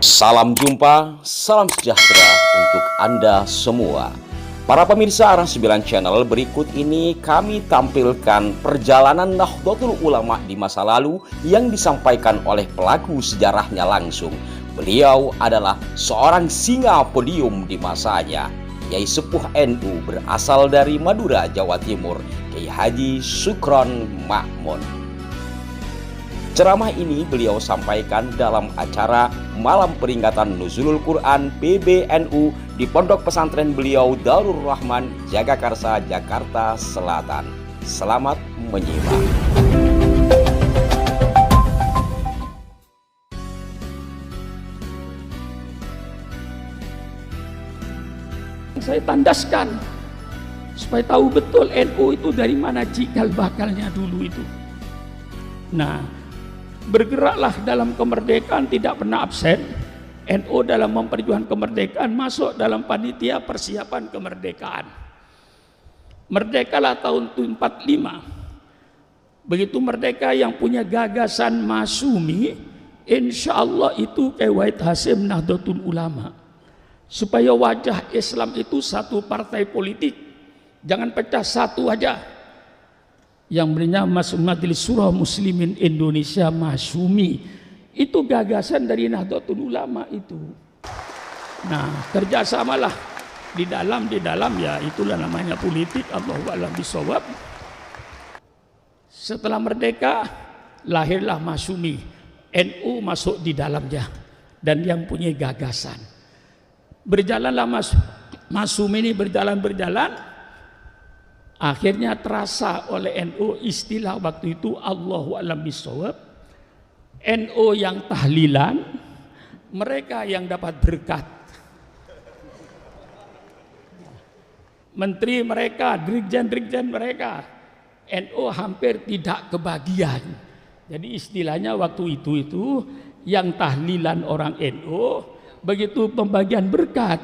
Salam jumpa, salam sejahtera untuk Anda semua. Para pemirsa Arah 9 Channel, berikut ini kami tampilkan perjalanan Nahdlatul Ulama di masa lalu yang disampaikan oleh pelaku sejarahnya langsung. Beliau adalah seorang singa podium di masanya, Kiai Sepuh NU berasal dari Madura, Jawa Timur, Kiai Haji Sukron Makmun. Ceramah ini beliau sampaikan dalam acara Malam Peringatan Nuzulul Quran PBNU di Pondok Pesantren beliau Darur Rahman, Jagakarsa, Jakarta Selatan. Selamat menyimak. Saya tandaskan supaya tahu betul NU itu dari mana cikal bakalnya dulu itu. Nah, bergeraklah dalam kemerdekaan, tidak pernah absen. NU dalam memperjuangkan kemerdekaan masuk dalam panitia persiapan kemerdekaan. Merdekalah tahun 45. Begitu merdeka yang punya gagasan Masyumi, insya Allah itu Kiai Wahid Hasyim Nahdlatul Ulama. Supaya wajah Islam itu satu partai politik, jangan pecah satu aja. Yang bernama Majelis Surah Muslimin Indonesia Masyumi, itu gagasan dari Nahdlatul Ulama itu. Nah, kerjasamalah di dalam ya itulah namanya politik. Allahu a'lam bishawab. Setelah merdeka lahirlah Masyumi, NU masuk di dalamnya dan yang punya gagasan. Berjalanlah Masyumi ini berjalan. Akhirnya terasa oleh NU istilah waktu itu Allahu a'lam bishawab. NU yang tahlilan, mereka yang dapat berkat. Menteri mereka, dirjen mereka, NU hampir tidak kebagian. Jadi istilahnya waktu itu yang tahlilan orang NU, begitu pembagian berkat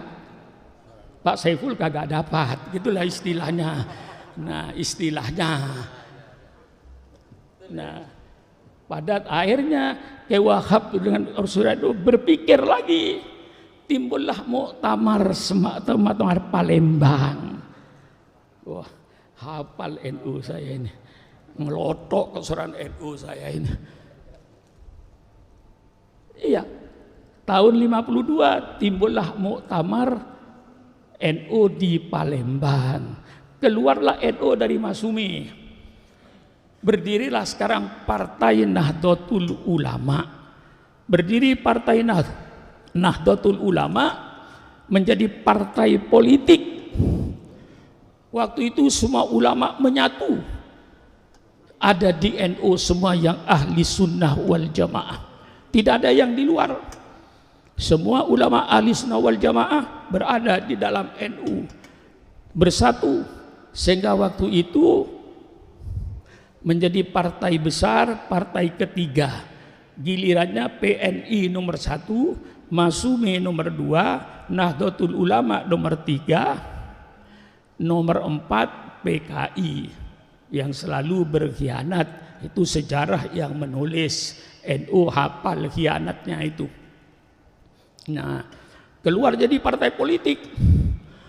Pak Saiful kagak dapat, gitulah istilahnya. Nah, pada akhirnya Kiai Wahab dengan Rasulullah itu berpikir lagi, timbullah muktamar Palembang. Wah, hafal NU saya ini, ngelotok kesuran NU saya ini. Iya, tahun 52 timbullah muktamar NU di Palembang. Keluarlah NU dari Masyumi. Berdirilah sekarang Partai Nahdlatul Ulama. Berdiri Partai Nahdlatul Ulama menjadi partai politik. Waktu itu semua ulama menyatu. Ada di NU semua yang ahli sunnah wal jamaah. Tidak ada yang di luar. Semua ulama ahli sunnah wal jamaah berada di dalam NU. Bersatu. Sehingga waktu itu menjadi partai besar, partai ketiga. Gilirannya PNI nomor 1, Masyumi nomor 2, Nahdlatul Ulama nomor 3, nomor 4 PKI yang selalu berkhianat. Itu sejarah yang menulis, NU hafal khianatnya itu. Nah, keluar jadi partai politik.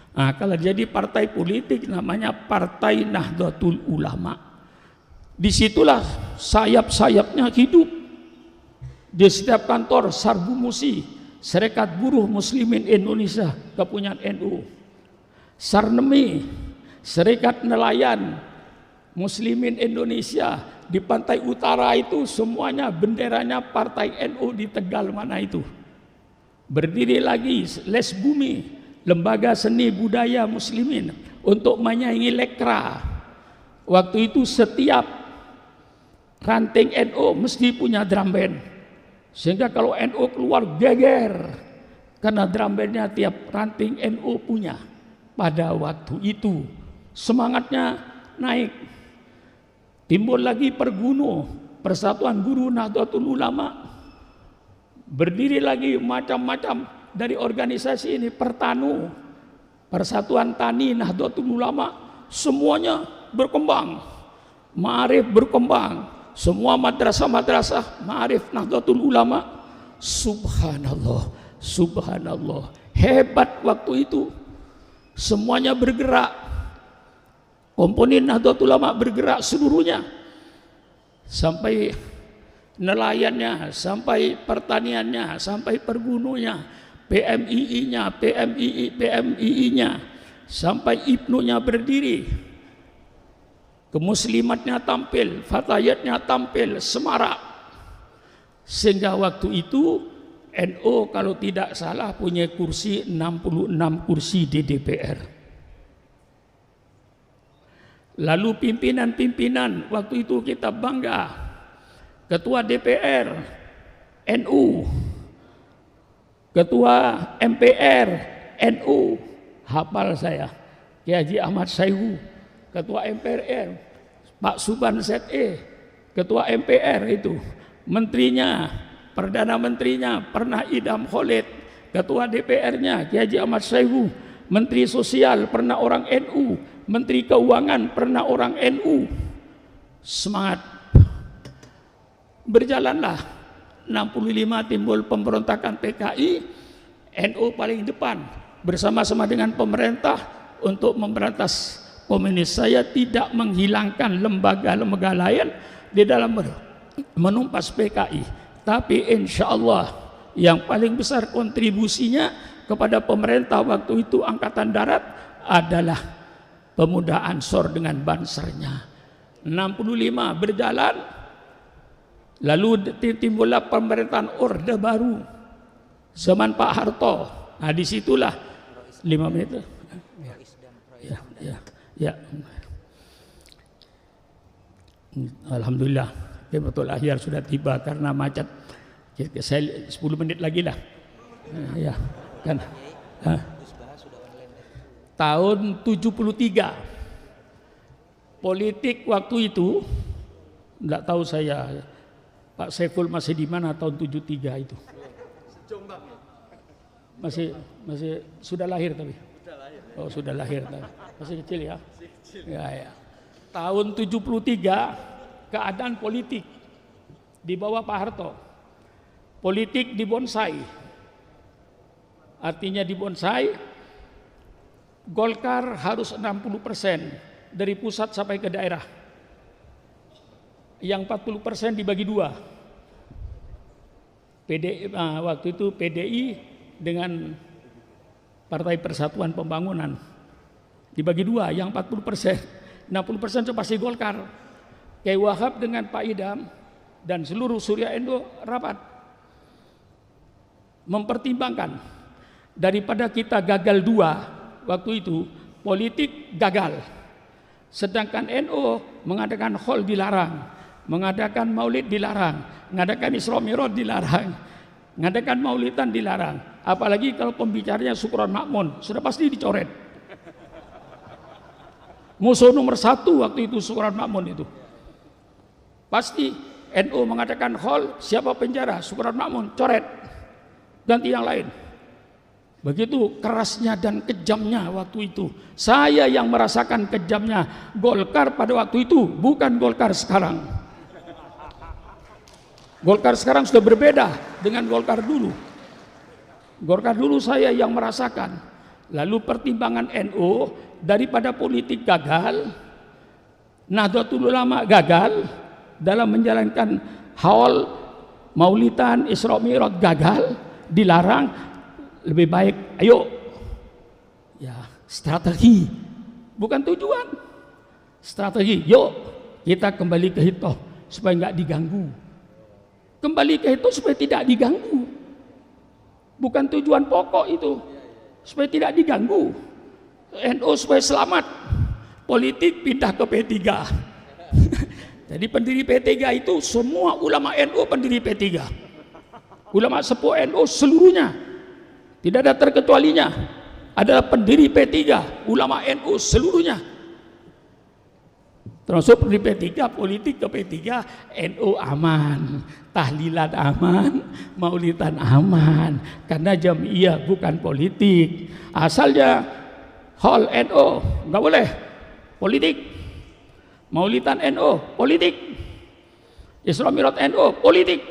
Nah, kalau jadi partai politik namanya Partai Nahdlatul Ulama. Disitulah sayap-sayapnya hidup. Di setiap kantor Sarbu Musi, Serikat Buruh Muslimin Indonesia, kepunyaan NU. Sarnemi, Serikat Nelayan Muslimin Indonesia, di pantai utara itu semuanya benderanya Partai NU di Tegal mana itu. Berdiri lagi Les Bumi, Lembaga Seni Budaya Muslimin untuk menyaingi Lekra. Waktu itu setiap ranting NU mesti punya drum band. Sehingga kalau NU keluar geger, karena drum bandnya tiap ranting NU punya. Pada waktu itu semangatnya naik. Timbul lagi Perguno, Persatuan Guru Nahdlatul Ulama. Berdiri lagi macam-macam dari organisasi ini, Pertanu, Persatuan Tani Nahdlatul Ulama, semuanya berkembang. Ma'arif berkembang, semua madrasah-madrasah Ma'arif Nahdlatul Ulama Subhanallah, subhanallah. Hebat waktu itu. Semuanya bergerak. Komponen Nahdlatul Ulama bergerak seluruhnya. Sampai nelayannya, sampai pertaniannya, sampai pergununya, PMII-nya, PMII-nya, sampai Ibnu-nya berdiri. Kemuslimatnya tampil, fatayatnya tampil, semarak. Sehingga waktu itu NU kalau tidak salah punya kursi 66 kursi di DPR. Lalu pimpinan-pimpinan waktu itu kita bangga. Ketua DPR NU, Ketua MPR NU, hafal saya, Kiai Haji Ahmad Sayhu. Ketua MPR Pak Suban ZE, Ketua MPR itu, menterinya, Perdana Menterinya pernah Idham Khalid, Ketua DPR-nya Kiai Haji Ahmad Sayhu, Menteri Sosial pernah orang NU, Menteri Keuangan pernah orang NU. Semangat. Berjalanlah 65 timbul pemberontakan PKI, NU paling depan bersama-sama dengan pemerintah untuk memberantas komunis. Saya tidak menghilangkan lembaga-lembaga lain di dalam menumpas PKI, tapi insya Allah yang paling besar kontribusinya kepada pemerintah waktu itu Angkatan Darat adalah pemuda Ansor dengan Bansernya. 65 berjalan, lalu timbullah pemerintahan Orde Baru zaman Pak Harto. Nah disitulah 5 menit. Ya. Alhamdulillah, betul akhir sudah tiba karena macet. Saya 10 menit lagi lah. Ya, kan. Tahun 73 politik waktu itu, enggak tahu saya Pak Saiful masih di mana tahun 73 itu. Masih sudah lahir tapi. Oh sudah lahir, masih kecil ya. Ya. Tahun 73 keadaan politik di bawah Pak Harto, politik dibonsai. Artinya dibonsai, Golkar harus 60% dari pusat sampai ke daerah. Yang 40% dibagi dua. Waktu itu PDI dengan Partai Persatuan Pembangunan dibagi dua, yang 40%, 60% itu pasti Golkar. Kiai Wahab dengan Pak Idham dan seluruh Surya Indo rapat mempertimbangkan daripada kita gagal dua waktu itu, politik gagal, sedangkan NU mengadakan haul dilarang, mengadakan maulid dilarang, mengadakan Isra Mi'raj dilarang, mengadakan maulidan dilarang. Apalagi kalau pembicaranya Sukron Makmun, sudah pasti dicoret. Musuh nomor 1 waktu itu Sukron Makmun itu. Pasti NU mengadakan haul, siapa penjara? Sukron Makmun, coret. Ganti yang lain. Begitu kerasnya dan kejamnya waktu itu. Saya yang merasakan kejamnya Golkar pada waktu itu, bukan Golkar sekarang. Golkar sekarang sudah berbeda dengan Golkar dulu. Golkar dulu saya yang merasakan. Lalu pertimbangan NU daripada politik gagal, Nahdlatul Ulama gagal dalam menjalankan haul maulidan Isra Mi'raj, gagal, dilarang, lebih baik ayo ya strategi bukan tujuan, strategi. Yuk kita kembali ke itu supaya nggak diganggu, kembali ke itu supaya tidak diganggu, bukan tujuan pokok itu, supaya tidak diganggu. NU supaya selamat, politik pindah ke P3. Jadi pendiri P3 itu semua ulama NU pendiri P3, ulama sepuh NU seluruhnya, tidak ada terkecualinya, adalah pendiri P3, ulama NU seluruhnya. Termasuk pendiri P3, politik ke P3, NU aman, tahlilan aman, maulidan aman, karena jamiah bukan politik. Asalnya hal NU nggak boleh politik, maulidan NU politik, Isra Mi'raj NU politik.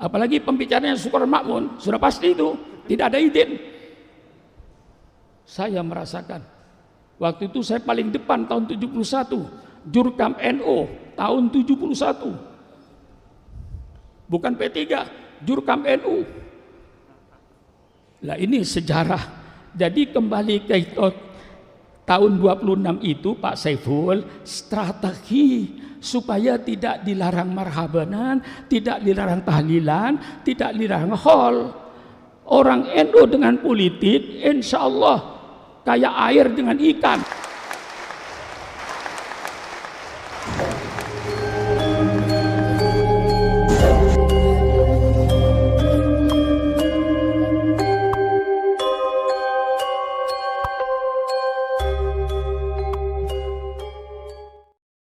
Apalagi pembicaranya Sukron Makmun, sudah pasti itu tidak ada izin. Saya merasakan waktu itu saya paling depan tahun 71, Jurkam NU tahun 71. Bukan P3, Jurkam NU. Lah ini sejarah. Jadi kembali ke tahun 26 itu Pak Saiful, strategi supaya tidak dilarang marhabanan, tidak dilarang tahlilan, tidak dilarang hol. Orang NU dengan politik insya Allah kayak air dengan ikan.